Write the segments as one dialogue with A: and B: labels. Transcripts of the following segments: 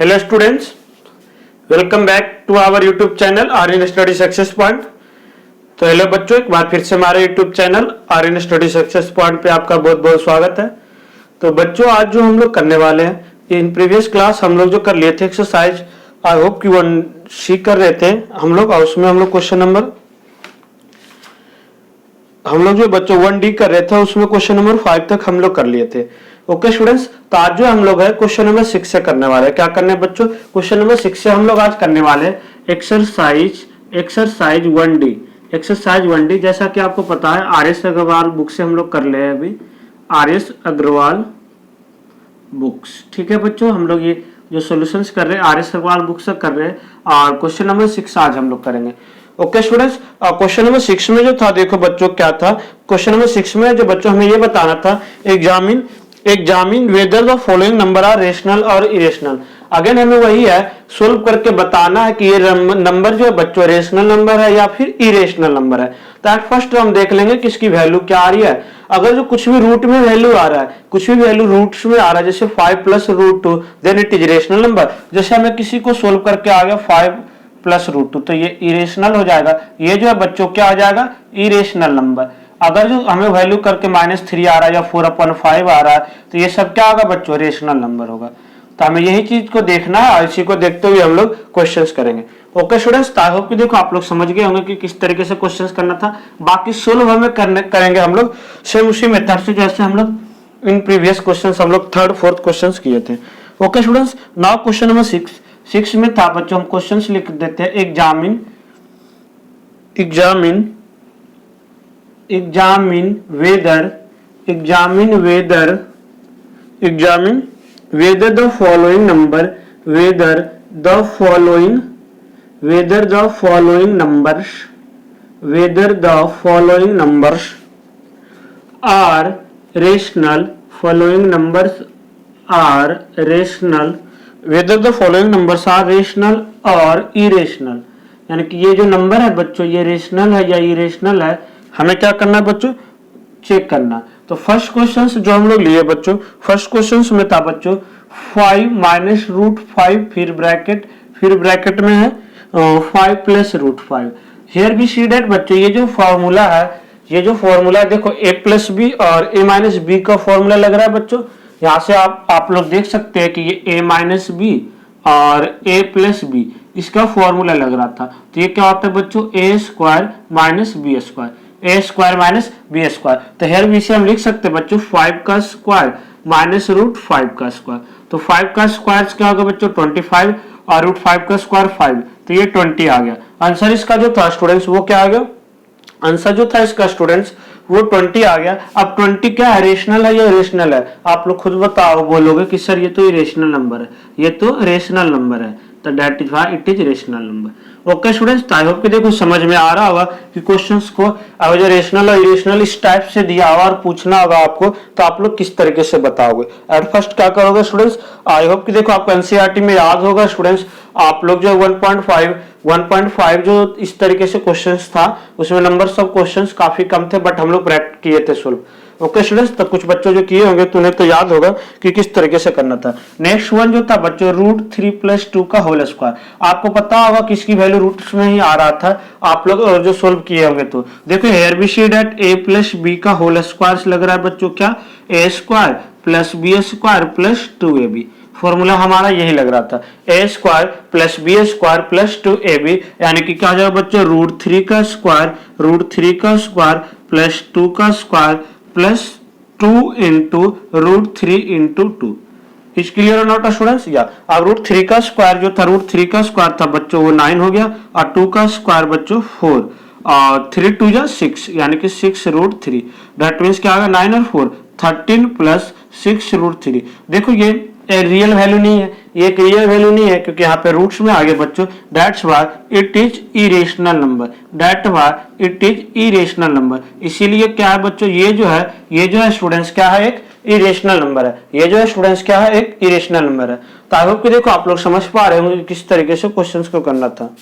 A: Hello students, welcome back to our YouTube channel are in study success point. तो hello बच्चों, एक बार फिर से हमारे YouTube channel are in study success point पे आपका बहुत बहुत स्वागत है। तो बच्चों, आज जो हम लोग करने वाले हैं, इन प्रीवियस क्लास हम लोग जो कर लिए थे एक्सरसाइज, आई होप कि 1C कर रहे थे हम लोग, और उसमें हम लोग क्वेश्चन नंबर हम लोग जो बच्चों 1D कर रहे थे उसमें क्वेश्चन नंबर 5 तक हम लोग कर लिए थे। ओके स्टूडेंट्स, तो आज जो हम लोग है क्वेश्चन नंबर 6 से करने वाले हैं। क्या करने हैं बच्चों? क्वेश्चन नंबर 6 से हम लोग आज करने वाले हैं एक्सरसाइज 1D। एक्सरसाइज 1D जैसा कि आपको पता है RS अग्रवाल बुक से हम लोग कर ले हैं अभी, RS अग्रवाल बुक्स। ठीक है बच्चों, हम लोग ये जो सॉल्यूशंस कर रहे हैं RS अग्रवाल बुक से कर रहे हैं, और क्वेश्चन नंबर 6 आज हम लोग करेंगे। ओके स्टूडेंट्स, क्वेश्चन नंबर 6 में जो था, देखो बच्चों क्या था क्वेश्चन नंबर 6 में, जो बच्चों हमें ये बताना था, examine whether the following number are rational और इरेशनल। अगेन हमें वही है, सोल्व करके बताना है कि ये नंबर जो है बच्चों रेशनल नंबर है या फिर इरेशनल नंबर है। तो एट फर्स्ट हम देख लेंगे कि इसकी वैल्यू क्या आ रही है। अगर जो कुछ भी रूट में वैल्यू आ रहा है, कुछ भी वैल्यू रूट्स में आ रहा है, जैसे 5 plus root 2, then it is rational number. जैसे हमें किसी को सोल्व करके आ गया 5 प्लस रूट 2, तो ये इरेशनल हो जाएगा। ये जो है बच्चों क्या आ जाएगा? Irrational number. अगर जो हमें वैल्यू करके -3 आ रहा है या 4/5 आ रहा है, तो ये सब क्या होगा बच्चों? रेशनल नंबर होगा। तो हमें यही चीज को देखना है, और इसी को देखते हुए हम लोग क्वेश्चंस करेंगे। ओके स्टूडेंट्स, आई होप कि देखो आप लोग समझ गए होंगे कि किस तरीके से क्वेश्चंस करना था। बाकी सोल्व हमें करेंगे हम लोग सेम उसी मेथड से जैसे हम लोग इन प्रीवियस क्वेश्चंस हम लोग 3rd 4th क्वेश्चंस किए थे। Okay students, now question number 6 में था बच्चों, हम क्वेश्चंस लिख देते हैं। Examine whether the following numbers are rational, whether the following numbers are rational और irrational। यानी कि ये जो नंबर है बच्चों, ये रेशनल है या इरेशनल है, हमें क्या करना है बच्चों? चेक करना। तो फर्स्ट क्वेश्चन जो हम लोग लिए बच्चों, फर्स्ट क्वेश्चन में था बच्चों 5 माइनस रूट 5, फिर ब्रैकेट में है 5 plus root 5। Here we see that बच्चों, ये जो फॉर्मूला है देखो a प्लस बी और a माइनस बी का फॉर्मूला लग रहा है बच्चों। यहाँ से आप लोग देख सकते हैं कि ये a माइनस बी और a प्लस बी इसका फॉर्मूला लग रहा था। तो ये क्या होता है बच्चों? a square minus b square. तो हेयर बी से हम लिख सकते हैं बच्चों 5 का स्क्वायर माइनस रूट 5 का स्क्वायर। तो 5 का स्क्वायर क्या होगा बच्चों? 25, और रूट 5 का स्क्वायर 5, तो ये 20 आ गया। आंसर इसका जो था स्टूडेंट्स वो क्या आ गया? आंसर जो था इसका स्टूडेंट्स वो 20 आ गया। अब 20 क्या है? रेशनल है या इरेशनल है? आप लोग खुद बताओ, बोलोगे कि सर ये तो इरेशनल नंबर है, ये तो रेशनल नंबर है, तो that is why it is rational number. Okay students, I hope कि देखो समझ में आ रहा होगा कि क्वेश्चंस को अगर रेशनल और इरेशनल इस टाइप से दिया होगा और पूछना होगा आपको, तो आप लोग किस तरीके से बताओगे। एट फर्स्ट क्या करोगे स्टूडेंट्स? आई होप कि देखो आपको एनसीईआरटी में याद होगा स्टूडेंट्स, आप लोग जो 1.5 जो इस तरीके से क्वेश्चंस था, उसमें नंबर्स ऑफ क्वेश्चंस काफी कम थे, बट हम लोग प्रैक्टिस किए थे सोल्व। ओके स्टूडेंट्स, तो कुछ बच्चों जो किए होंगे तो उन्हें तो याद होगा कि किस तरीके से करना था। नेक्स्ट वन जो था बच्चों रूट 3 प्लस 2 का होल स्क्वायर। आपको पता होगा कि इसकी वैल्यू रूट्स में ही आ रहा था, आप लोग जो सोल्व किए होंगे। तो देखो here we see that a plus b का होल स्क्वायर लग रहा है बच्चों क्या? a square plus b square plus 2ab। Formula हमारा यही लग रहा था, a square plus b square plus 2ab, यानी कि क्या हो जाएगा बच्चों? रूट 3 का स्क्वायर प्लस 2 का square plus 2 into root 3 into 2। Is clear और नॉट स्टूडेंट्स? या अब रूट 3 का स्क्वायर जो था, रूट 3 का स्क्वायर था बच्चों वो 9 हो गया, और 2 का स्क्वायर बच्चों 4, और 3 2 जा 6, यानी कि 6 रूट 3। दैट मीन्स क्या आ गया? 9 और 4 13 प्लस 6 रूट 3। देखो ये रियल वैल्यू नहीं है, ये एक रियल वैल्यू नहीं है, क्योंकि यहाँ पे रूट्स में आगे बच्चों, that's why it is irrational number. इसीलिए क्या है बच्चों? ये जो है स्टूडेंट्स क्या है? एक इरेशनल नंबर है। ये जो है स्टूडेंट्स क्या है? एक इरेशनल नंबर है। तो आई होप कि देखो आप लोग समझ पा रहे होंगे किस तरीके से क्वेश्चंस को करना था।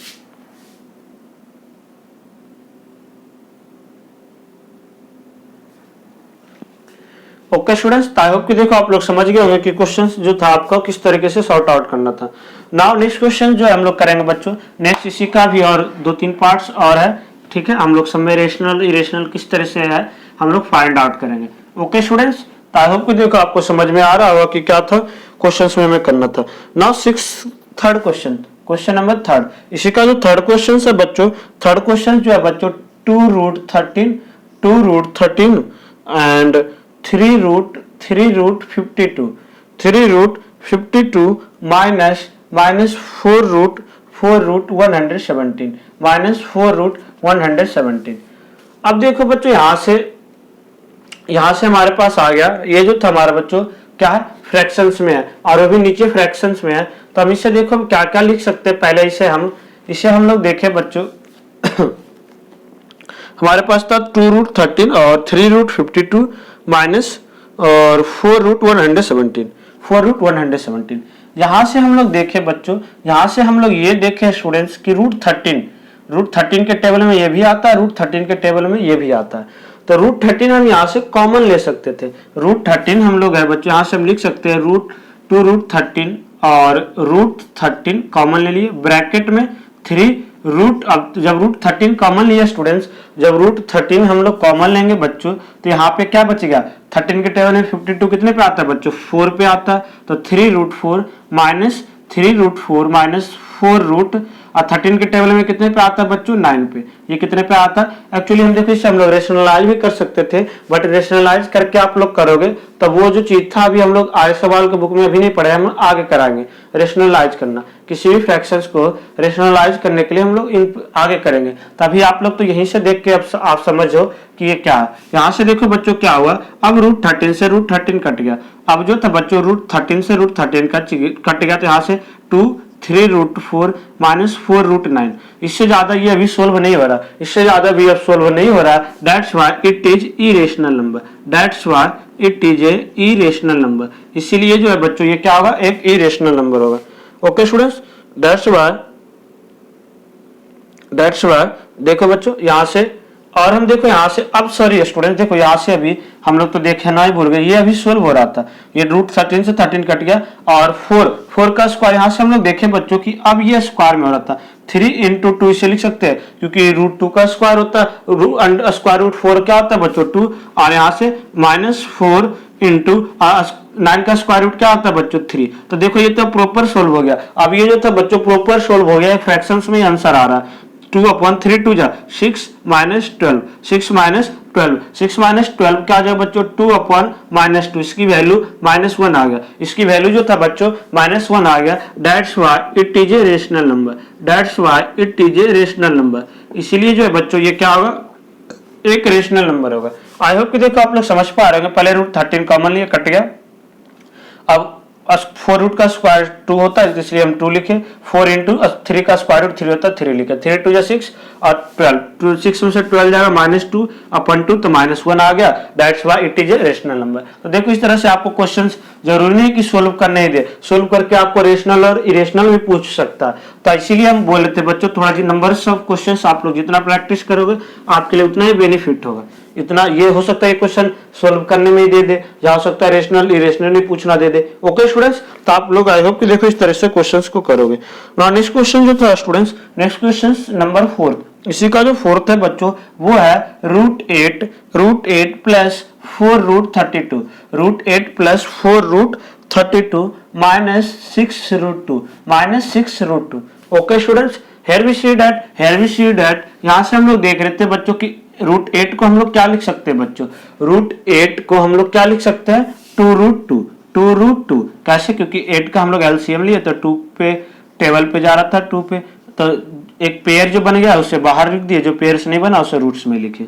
A: ओके स्टूडेंट्स, आई होप कि देखो आप लोग समझ गए होंगे कि क्वेश्चन जो था आपको किस तरीके से सॉर्ट आउट करना था। नाउ नेक्स्ट क्वेश्चन जो हम लोग करेंगे बच्चों, नेक्स्ट इसी का भी और 2-3 पार्ट्स और है, ठीक है। हम लोग सब में रेशनल इरेशनल किस तरह से है हम लोग फाइंड आउट करेंगे। ओके स्टूडेंट्स, आई होप कि देखो आपको समझ में आ रहा होगा कि क्या था क्वेश्चन में हमें करना था। Now third question, question number third, इसी का जो थर्ड क्वेश्चन है बच्चों, थर्ड क्वेश्चन जो है बच्चों 2√13 एंड 3√52 माइनस 4√117 माइनस 4√117। अब देखो बच्चों यहां से हमारे पास आ गया, ये जो था हमारा बच्चों क्या है फ्रैक्शंस में है और वो भी नीचे फ्रैक्शंस में है। तो हम इसे देखो हम क्या क्या लिख सकते हैं, पहले इसे हम लोग देखें बच्चों हमारे पास था 2√13 और 3√52 माइनस और 4√117। यहां से हम लोग देखें बच्चों, यहां से हम लोग ये देखें स्टूडेंट्स कि √13 के टेबल में ये भी आता है, √13 के टेबल में ये भी आता है। तो √13 हम यहाँ से कॉमन ले सकते थे। √13 हम लोग है बच्चों, यहाँ से हम लिख सकते हैं √13 और √13 कॉमन ले लिए, ब्रैकेट में 3 रूट। अब जब √13 कॉमन लिया स्टूडेंट्स, जब √13 हम लोग कॉमन लेंगे बच्चों तो यहाँ पे क्या बचेगा, 13 के टेबल में 52 कितने पे आता है बच्चों, 4 पे आता है। तो 3√4 माइनस 4 रूट और 13 के टेबल में कितने पे आता है बच्चों, 9 पे। ये कितने पे आता है, एक्चुअली हम देखो इससे हम लोग रेशनलाइज भी कर सकते थे, बट रेशनलाइज करके आप लोग करोगे तब वो जो चीज था अभी हम लोग आगे सवाल के बुक में अभी नहीं पढ़े, हम आगे कराएंगे रेशनलाइज करना। किसी भी फ्रैक्शंस को रेशनलाइज करने के लिए हम लोग आगे करेंगे, तभी आप लोग तो यहीं से देख के आप समझो कि ये क्या है। यहाँ से देखो बच्चों क्या हुआ, अब √13 से √13 कट गया। अब जो था बच्चों √13 से √13 कट गया, तो यहाँ से 3√4 माइनस 4√9। इससे ज्यादा ये अभी सोल्व नहीं हो रहा, इससे ज्यादा भी अब सोल्व नहीं हो रहा। That's why it is irrational number. इसीलिए जो है बच्चों ये क्या होगा, एक इरेशनल नंबर होगा। ओके स्टूडेंट्स, दैट्स व्हाई देखो बच्चों यहाँ से, और हम देखो यहाँ से अब सॉरी स्टूडेंट देखो यहाँ से अभी हम लोग तो देखे ना ही भूल गए, ये अभी सोल्व हो रहा था। ये √13 से 13 कट गया और 4 का स्क्वायर यहाँ से हम लोग देखे बच्चों की अब ये स्क्वायर में हो रहा था। 3 × 2 इसे लिख सकते हैं क्योंकि √2 का स्क्वायर होता है, स्क्वायर रूट 4 क्या होता है बच्चों 2, और यहाँ से -4 × 9 का स्क्वायर रूट क्या होता है बच्चों 3। तो देखो ये तो प्रॉपर सोल्व हो गया। अब ये जो था बच्चों प्रॉपर सोल्व हो गया, फ्रैक्शंस में आंसर आ रहा है। 2/3 2 जा 6 माइनस 12 क्या आ जाएगा बच्चों 2/-2, इसकी वैल्यू -1 आ गया, इसकी वैल्यू जो था बच्चों -1 आ गया। That's why it is a rational number. इसीलिए जो है बच्चों ये क्या होगा, एक रेशनल नंबर होगा। आई होप कि देखो आप लोग समझ पा रहे होंगे। पहले √13 कॉमन लिया, कट गया। अब 4 रूट का स्क्वायर 2 होता है, इसलिए हम 2 लिखे। 4 × 3 का स्क्वायर रूट 3 होता है, 3 लिखे। 3 × 2 = 6 और 12, 6 में से 12 जाएगा -2/2 तो -1 आ गया। That's why it is a rational number. तो देखो इस तरह से आपको क्वेश्चंस जरूरी नहीं कि सोल्व करने ही दे, सोल्व करके आपको रेशनल और इरेशनल भी पूछ सकता है। तो इसीलिए हम बोले थे बच्चों थोड़ा जी नंबर्स ऑफ क्वेश्चंस आप लोग जितना प्रैक्टिस करोगे आपके लिए उतना ही बेनिफिट होगा। इतना ये हो सकता है क्वेश्चन सोल्व करने में ही दे दे, या हो सकता है रेशनल इरेशनल भी पूछना दे दे। ओके स्टूडेंट्स, तो आप लोग आई होप कि देखो इस तरह से क्वेश्चंस को करोगे। नाउ नेक्स्ट क्वेश्चन जो था स्टूडेंट्स, नेक्स्ट क्वेश्चन नंबर 4, इसी का जो 4th है बच्चों वो है √8 plus 4√32 minus 6√2 okay students, here we see that यहां से हम लोग देख रहे थे बच्चों की √8 को हम लोग क्या लिख सकते हैं बच्चों, √8 को हम लोग क्या लिख सकते हैं 2√2 कैसे, क्योंकि 8 का हम लोग एलसीएम लिए तो 2 पे टेबल पे जा रहा था, 2 पे तो एक पेयर जो बन गया उसे बाहर लिख दिए, जो पेयर से नहीं बना उसे रूट्स में लिखे।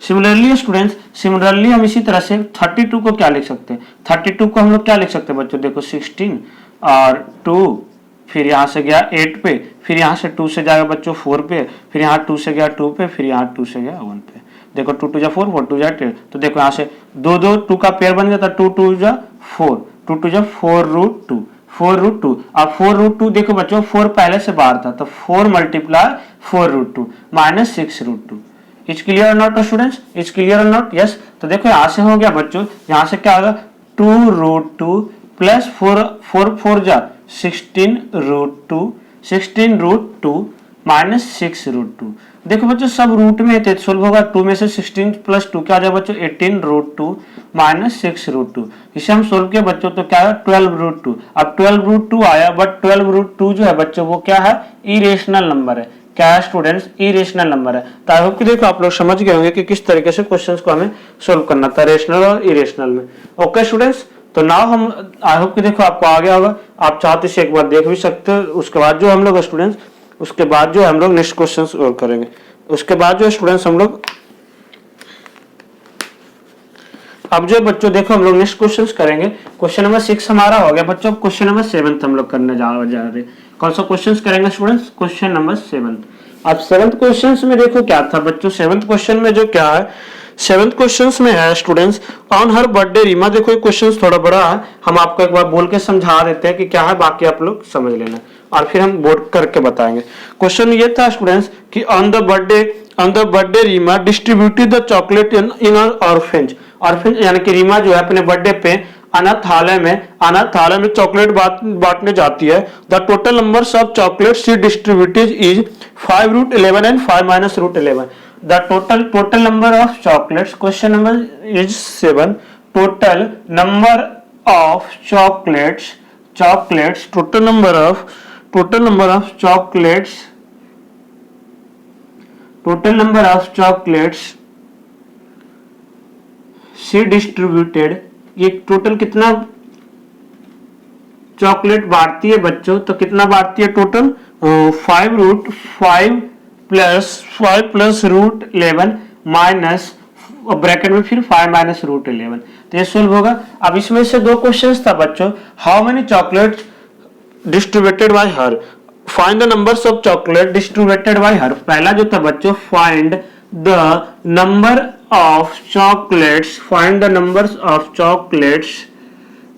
A: सिमिलरली स्टूडेंट्स, हम इसी तरह से 32 को क्या लिख सकते हैं, 32 को हम लोग क्या लिख सकते हैं बच्चों, देखो 16 और 2, फिर यहाँ से गया 8 पे, फिर यहाँ से 2 से जाएगा बच्चों 4 पे, फिर यहाँ 2 से गया 2 पे, फिर यहाँ 2 से गया 1 पे। देखो 2 2 जा 4, 4 2 जा 10, तो देखो यहाँ से 2 2 का पेयर बन गया था, 2 2 जा 4, 2 2 जा 4√2। अब 4√2 देखो बच्चों 4 पहले से बाहर था, तो 4 × 4√2 -6√2। इज क्लियर और नॉट स्टूडेंट्स, इज क्लियर और नॉट? यस। तो देखो यहाँ से हो गया बच्चों, यहाँ से क्या होगा 2√2 प्लस 4 जा 16√2 16√2 माइनस 6√2। देखो बच्चों सब रूट में थे, सोल्व होगा 2 में से 16 प्लस 2 क्या आ जाएगा बच्चों 18√2 माइनस 6√2। इसे हम सोल्व किया बच्चों तो क्या है 12√2। अब 12√2 आया, बट 12√2 जो है बच्चों वो क्या है इरेशनल नंबर है। क्या है स्टूडेंट्स इरेशनल नंबर है। तो आई होप कि देखो आप लोग समझ गए होंगे कि किस तरीके से क्वेश्चंस को हमें सोल्व करना था रेशनल और इरेशनल में। ओके स्टूडेंट्स, तो नाउ हम आई होप कि देखो आपको आ गया होगा, आप चाहते से एक बार देख भी सकते हो। उसके बाद जो हम लोग स्टूडेंट्स उसके बाद जो हम लोग नेक्स्ट क्वेश्चन और करेंगे, उसके बाद जो स्टूडेंट्स हम लोग अब जो बच्चों देखो हम लोग नेक्स्ट क्वेश्चंस करेंगे। क्वेश्चन नंबर 6 हमारा हो गया बच्चों, क्वेश्चन नंबर 7 हम लोग करने जा रहे हैं। कौन सा क्वेश्चंस करेंगे स्टूडेंट्स? Question number 7। अब 7th क्वेश्चंस में देखो क्या था बच्चों, 7th क्वेश्चन में जो क्या है 7th क्वेश्चंस में है students on her birthday Reema. देखो ये क्वेश्चन थोड़ा बड़ा है, हम आपको एक बार बोल के समझा देते हैं कि क्या है, बाकी आप लोग समझ लेना और फिर हम बोर्ड करके बताएंगे। क्वेश्चन ये था स्टूडेंट्स कि on the birthday Reema distributed the chocolate in orphanage. Orphanage यानी कि रीमा जो है अपने बर्थडे पे अनाथालय में चॉकलेट बांटने जाती है। The total numbers of chocolate she distributed is 5√11 and 5-√11। The total number of chocolates, question number is 7। Total number of chocolates total number of chocolates she distributed. ये टोटल कितना चॉकलेट बांटती है बच्चों, तो कितना बांटती है टोटल 5 प्लस √11 माइनस ब्रैकेट में फिर 5-√11। तो ये सोल्व होगा। अब इसमें से दो क्वेश्चंस था बच्चों, how many chocolates distributed by her, find the numbers of chocolate distributed by हर। पहला जो था बच्चों find the number of chocolates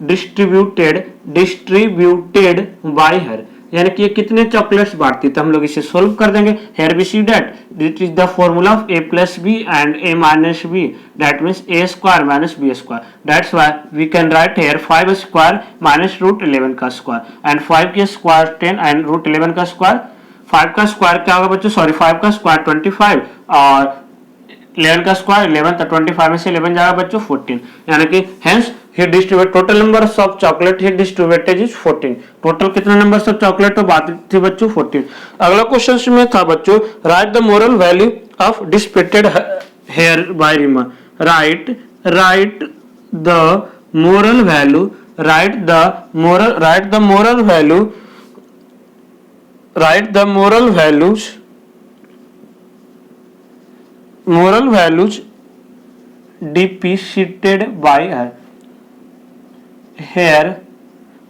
A: distributed by हर, यानी कि ये कितने चॉकलेट्स बांटती है। तो हम लोग इसे सोल्व कर देंगे। Here we see that this is the formula of a plus b and a minus b, that means a square minus b square. That's why we can write here 5 square minus √11 का square and 5 के square 10 and √11 का square. 5 का square क्या होगा बच्चों, sorry 5 का square 25 और 11 का स्क्वायर 11, तो 25 में से 11 जाएगा बच्चों 14, यानी कि hence he distribute total number of chocolate he distributed is 14। Total कितना नंबर ऑफ चॉकलेट तो बात थी बच्चों 14। अगला क्वेश्चन में था बच्चों write the moral value of disputed here by Reema. Write the moral values deputed by here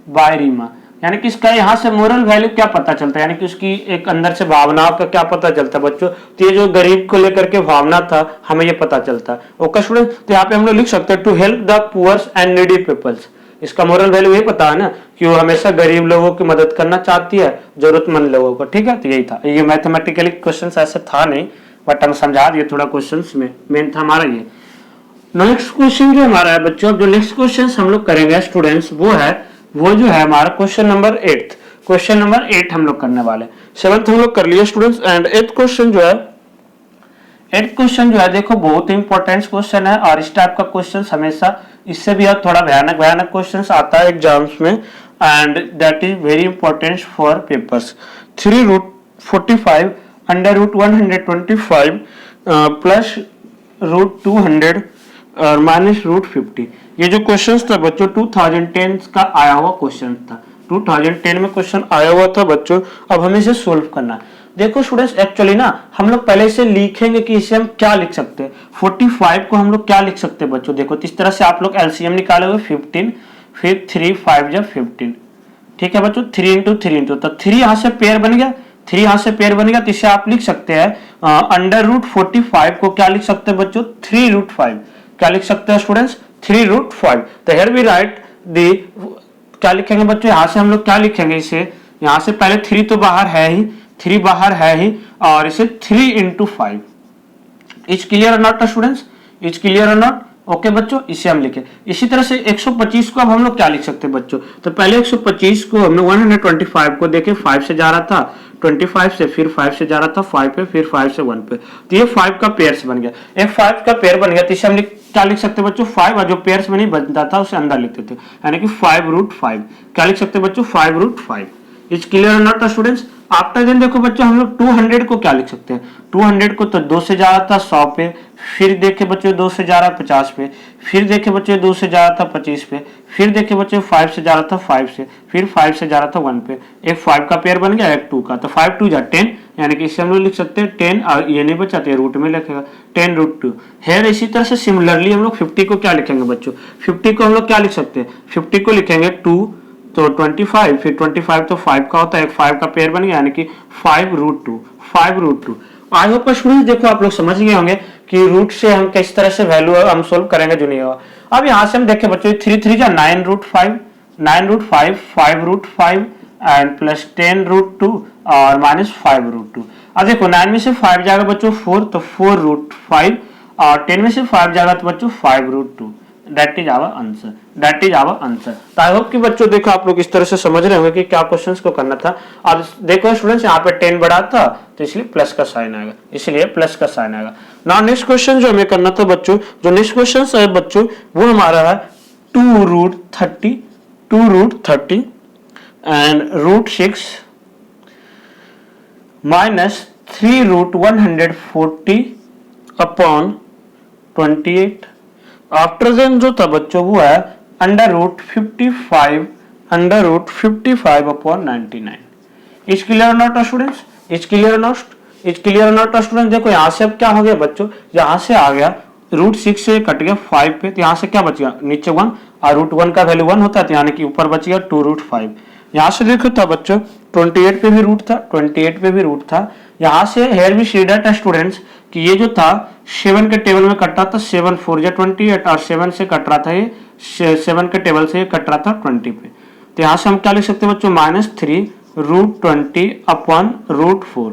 A: by Reema. यानी कि इसका यहाँ से मोरल वैल्यू क्या पता चलता है, यानी कि उसकी एक अंदर से भावनाओं का क्या पता चलता है बच्चों। तो ये जो गरीब को लेकर के भावना था हमें ये पता चलता है। ओके स्टूडेंट, तो यहाँ पे हम लोग लिख सकते हैं to help the poors and needy peoples. इसका मोरल वैल्यू यही पता है ना कि वो हमेशा गरीब लोगों की मदद करना चाहती है, जरूरतमंद लोगों को। ठीक है, तो यही था। ये मैथमेटिकली क्वेश्चन ऐसे था नहीं, बट हम समझा दिए थोड़ा क्वेश्चन में, मेन था हमारा ये। नेक्स्ट क्वेश्चन जो हमारा है बच्चों, जो नेक्स्ट क्वेश्चन हम लोग करेंगे स्टूडेंट्स वो जो है हमारा क्वेश्चन नंबर 8। क्वेश्चन नंबर 8 हम लोग करने वाले। 7th हम लोग कर लिए स्टूडेंट्स एंड 8th क्वेश्चन जो है देखो बहुत इंपॉर्टेंट क्वेश्चन है। और इस टाइप का क्वेश्चन हमेशा इससे भी थोड़ा भयानक क्वेश्चन आता है एग्जाम्स में, and that is very important for papers. 3√45 √125 plus √200 और माइनस √50। ये जो क्वेश्चन था बच्चों 2010 का आया हुआ क्वेश्चन था। 2010 में क्वेश्चन आया हुआ था बच्चों। अब हमें इसे सोल्व करना है। देखो स्टूडेंट्स एक्चुअली ना हम लोग पहले से लिखेंगे कि इसे हम क्या लिख सकते हैं। 45 को हम लोग क्या लिख सकते हैं बच्चों, देखो इस तरह से आप लोग एलसीएम निकालोगे 15, फिर 3 5 जब 15। ठीक है बच्चों, 3 × 3 तो 3 यहाँ से पेयर बन गया, 3 यहाँ से पेयर बन गया, तो इसे आप लिख सकते हैं √45 को क्या लिख सकते हैं बच्चों 3√5। क्या लिख सकते हैं स्टूडेंट्स 3√5। तो हियर वी राइट दी, क्या लिखेंगे बच्चों, यहाँ से हम लोग क्या लिखेंगे इसे, यहाँ से पहले 3 तो बाहर है ही, 3 बाहर है ही, और इसे 3 × 5 इज क्लियर और नॉट स्टूडेंट्स, इज क्लियर और नॉट। ओके बच्चों, इसे हम लिखे। इसी तरह से 125 को अब हम लोग क्या लिख सकते हैं बच्चों, तो पहले 125 को हमने 125 को देखे 5 से जा रहा था 25 से, फिर 5 से जा रहा था 5 पे, फिर 5 से 1 पे, तो ये 5 का पेयर्स बन गया। एक 5 का पेयर बन गया तो इसे हम क्या लिख सकते हैं बच्चों 5, और जो पेयर्स में नहीं बनता था उसे अंदर लिखते थे, यानी कि 5√5। क्या लिख सकते हैं बच्चों 5√5। Is clear not students. After then देखो बच्चों हम लोग 200 को क्या लिख सकते हैं, 200 को तो 2 से जा रहा था 100 पे, फिर देखे बच्चों 2 से जा रहा है 50 पे, फिर देखे बच्चों 2 से जा रहा था 25 पे, फिर देखे बच्चों 5 से जा रहा था 5 से, फिर 5 से जा रहा था 1 पे। एक 5 का पेयर बन गया, एक 2 का, तो 5 2 जा 10, यानी कि इसे हम लोग लिख सकते हैं 10, और ये नहीं बचा तो रूट में लिखेगा 10√2 है। इसी तरह से सिमिलरली हम लोग 50 को क्या लिखेंगे बच्चों, 50 को हम लोग क्या लिख सकते हैं, 50 को लिखेंगे 2 तो 25, फिर 25 तो 5 का होता है, एक 5 का पेयर बन गया, यानी कि 5√2। आई होप स्टूडेंट्स देखो आप लोग समझ गए होंगे कि रूट से हम किस तरह से वैल्यू हम सोल्व करेंगे जो नहीं होगा। अब यहाँ से हम देखें बच्चों 3 3 जा 9√5, 5√5 एंड प्लस 10√2 और माइनस 5√2। अब देखो 9 में से 5 जाएगा बच्चों 4, तो 4√5, और 10 में से 5 जाएगा तो बच्चों 5√2। That is our answer, that is our answer. तो आई होप कि बच्चों देखो आप लोग इस तरह से समझ रहे होंगे कि क्या क्वेश्चंस को करना था। अब देखो स्टूडेंट्स यहाँ पे 10 बड़ा था तो इसलिए प्लस का साइन आएगा, इसलिए प्लस का साइन आएगा। नाउ नेक्स्ट क्वेश्चन जो हमें करना था बच्चों, जो नेक्स्ट क्वेश्चन है बच्चों वो हमारा है 2√30 and √6 minus 3√140 upon 28। After then जो था बच्चों वो है √55 upon 99। Is clear not students, is clear not, is clear not students. देखो यहाँ से अब क्या हो गया बच्चों, यहाँ से आ गया √6 से कट गया 5 पे, तो यहाँ से क्या बच गया नीचे 1, और √1 का वैल्यू 1 होता है, तो यानी कि ऊपर बच गया 2√5। यहाँ से देखो था बच्चों 28 पे भी रूट था, 28 पे भी रूट था। यहाँ से हेयर भी सी दैट स्टूडेंट्स कि ये जो था 7 के टेबल में कट रहा था, 7 4 या 28, और 7 से कट रहा था ये 7 के टेबल से ये कट रहा था 20 पे। तो यहाँ से हम क्या लिख सकते हैं बच्चों -3√20 अपॉन √4।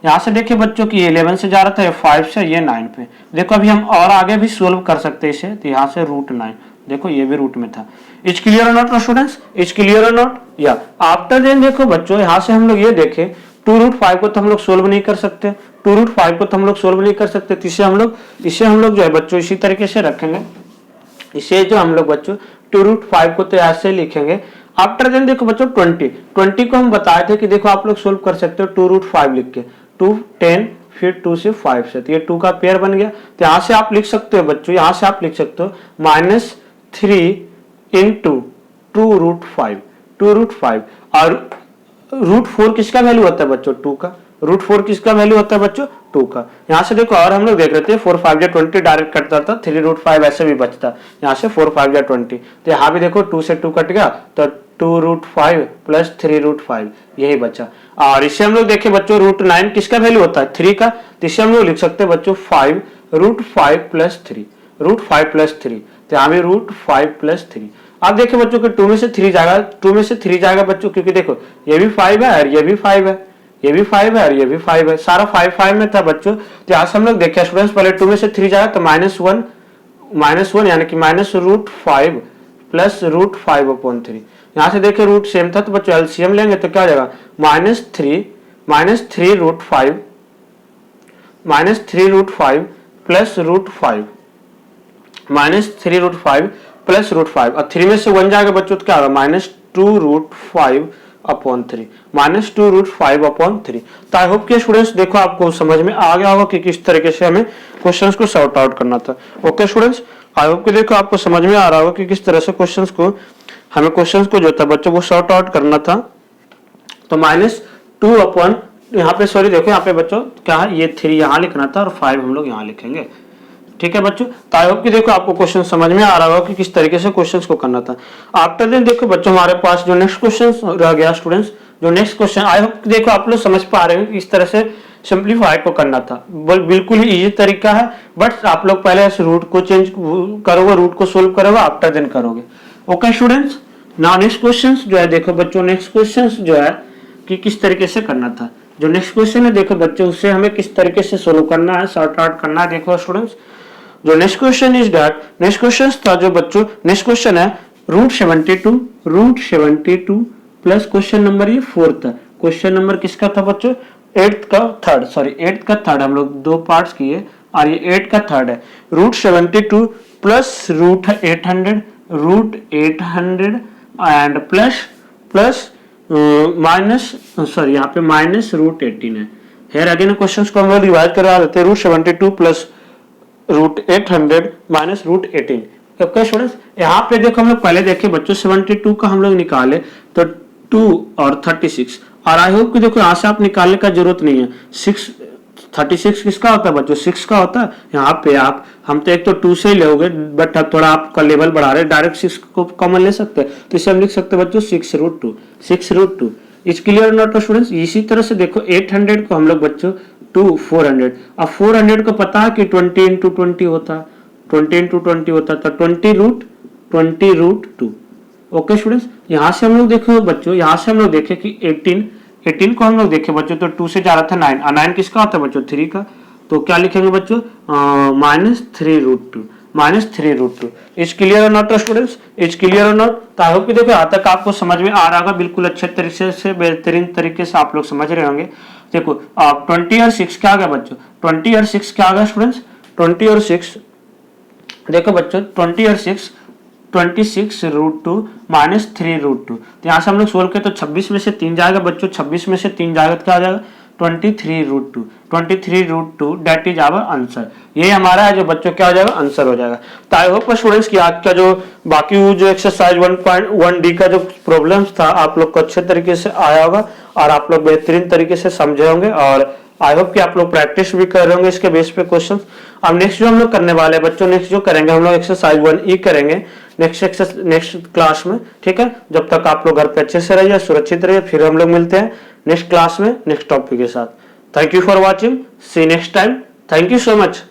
A: यहाँ से देखिए बच्चों कि 11 से जा रहा था, ये 5 से, ये 9 पे। देखो अभी हम और आगे भी सोल्व कर सकते हैं इसे, तो यहाँ से √9, देखो ये भी रूट में था। इज क्लियर और नॉट स्टूडेंट्स, इज क्लियर और नॉट। या आफ्टर देन देखो बच्चों यहाँ से हम लोग ये देखें 2√5 को तो हम लोग सोल्व नहीं कर सकते, 2√5 को तो हम लोग सोल्व नहीं कर सकते, तो इसे हम लोग जो है बच्चों इसी तरीके से रखेंगे। इसे जो हम लोग बच्चों 2√5 को तो ऐसे लिखेंगे। आफ्टर देन देखो बच्चों 20 को हम बताए थे कि देखो आप लोग सोल्व कर सकते हो 2√5 लिख के, 2 10 फिर 2 से 5 से, तो ये 2 का पेयर बन गया। तो यहाँ से आप लिख सकते हो बच्चों, यहाँ से आप लिख सकते हो -3 इंटू 2√5 और √4 किसका वैल्यू होता है बच्चों 2 का, √4 किसका वैल्यू होता है बच्चों 2 का। यहाँ से देखो और हम लोग देख रहे थे 4 5 या 20 डायरेक्ट कटता था, 3√5 ऐसे भी बचता, यहाँ से 4 5 या 20, तो यहाँ भी देखो 2 से 2 कट गया तो 2√5 प्लस 3√5 यही बचा। और इसे हम लोग देखे बच्चों √9 किसका वैल्यू होता है 3 का, तो इसे हम लोग लिख सकते हैं बच्चों 5√5 प्लस 3, √5 प्लस 3, तो यहाँ भी √5 प्लस 3। आप देखिए बच्चों कि 2 में से 3 जाएगा, 2 में से 3 जाएगा बच्चों, क्योंकि देखो ये भी 5 है और ये भी 5 है, ये भी 5 है और ये भी 5 है, सारा 5 5 में था बच्चों। तो यहाँ से हम लोग देखे स्टूडेंट्स पहले 2 में से 3 जाएगा तो -1 यानी कि -√5 प्लस √5 अपॉन 3। यहाँ से देखे रूट सेम था तो बच्चों एलसीएम लेंगे तो क्या हो जाएगा -3√5 प्लस √5 -3√5 प्लस √5 और 3 में से 1 जाएगा बच्चों तो क्या होगा -2√5 अपॉन 3, -2√5 अपॉन 3। तो आई होप कि स्टूडेंट्स देखो आपको समझ में आ गया होगा कि किस तरीके से हमें क्वेश्चंस को सॉर्ट आउट करना था। ओके स्टूडेंट्स, आई होप कि देखो आपको समझ में आ रहा होगा कि किस तरह से हमें क्वेश्चंस को जो था बच्चों वो सॉर्ट आउट करना था। तो -2 अपॉन यहाँ पे सॉरी देखो यहाँ पे बच्चों क्या है ये 3 यहाँ लिखना था और 5 हम लोग यहाँ लिखेंगे, ठीक है बच्चों। तो आई होप कि देखो आपको क्वेश्चन समझ में आ रहा होगा कि किस तरीके से क्वेश्चंस को करना था। आफ्टर देन देखो बच्चों हमारे पास जो नेक्स्ट क्वेश्चन रह गया स्टूडेंट्स, जो नेक्स्ट क्वेश्चन आई होप कि देखो आप लोग समझ पा रहे हो कि इस तरह से सिंप्लीफाई को करना था। बिल्कुल ही इजी तरीका है, बट आप लोग पहले इस रूट को चेंज करोगे, रूट को सोल्व करोगे, आफ्टर देन करोगे। Okay students, now next question जो है देखो बच्चों नेक्स्ट क्वेश्चन जो है कि किस तरीके से करना था। जो नेक्स्ट क्वेश्चन है देखो बच्चों, उससे हमें किस तरीके से सोल्व करना है, सॉर्ट आउट करना है। देखो स्टूडेंट्स, जो next question is that, next question था जो बच्चों, नेक्स्ट क्वेश्चन है √72 प्लस क्वेश्चन नंबर ये 4 था। क्वेश्चन नंबर किसका था बच्चों? 8th का थर्ड। हम लोग 2 पार्ट्स किए और ये 8 का थर्ड है। √72 plus √800 and plus minus, sorry यहाँ पे माइनस √18 है। हेयर अगेन क्वेश्चंस को हम लोग रिवाइज करवा देते हैं। √72 प्लस √800 माइनस √18। ओके स्टूडेंट्स, यहाँ पे देखो हम लोग पहले देखे बच्चों 72 का हम लोग निकाले तो 2 और 36, और आई होप कि देखो यहाँ से आप निकालने का जरूरत नहीं है। 36 किसका होता है बच्चों? 6 का होता है। यहाँ पे आप, हम तो एक तो 2 से ही लोगे, बट अब थोड़ा आपका लेवल बढ़ा रहे, डायरेक्ट 6 को कॉमन ले सकते हैं, तो इसे हम लिख सकते हैं बच्चों 6√2। Is clear not students? इसी तरह से देखो 800 को हम लोग बच्चों 400, अब 400 को पता है कि 20 इंटू 20 होता है, 20 इंटू 20 होता था 20√2। ओके स्टूडेंट्स, यहाँ से हम लोग देखो बच्चों, यहाँ से हम लोग देखे कि 18 को हम लोग देखे बच्चों तो 2 से जा रहा था 9, और 9 किसका होता है बच्चों? 3 का। तो क्या लिखेंगे बच्चों? -3√2। इज क्लियर और नॉट स्टूडेंट्स? इज क्लियर और नॉट? तो आई होप कि देखो यहाँ तक आपको समझ में आ रहा होगा, बिल्कुल अच्छे तरीके से, बेहतरीन तरीके से आप लोग समझ रहे होंगे। देखो 20 और 6 क्या आ गया बच्चों? 20 और 6 क्या आ गया स्टूडेंट्स? 20 और 6 देखो बच्चों, 20 और 6 26√2 माइनस 3√2। तो यहाँ से हम लोग सोल्व किया तो 26 में से 3 जाएगा बच्चों, 26 में से 3 जाएगा तो क्या आ जाएगा? 23√2 डेट इज आवर आंसर। ये हमारा है जो बच्चों क्या हो जाएगा? आंसर हो जाएगा। तो आई होप स्टूडेंट्स की आज का जो बाकी जो एक्सरसाइज 1.1D का जो प्रॉब्लम्स था आप लोग को अच्छे तरीके से आया होगा और आप लोग बेहतरीन तरीके से समझे होंगे, और आई होप कि आप लोग प्रैक्टिस भी कर रहे होंगे इसके बेस पे क्वेश्चन। अब नेक्स्ट जो हम लोग करने वाले हैं बच्चों, नेक्स्ट जो करेंगे हम लोग एक्सरसाइज 1E करेंगे नेक्स्ट क्लास में, ठीक है। जब तक आप लोग घर पे अच्छे से रहिए, सुरक्षित रहिए, फिर हम लोग मिलते हैं नेक्स्ट क्लास में नेक्स्ट टॉपिक के साथ। Thank you for watching, see next time, thank you so much.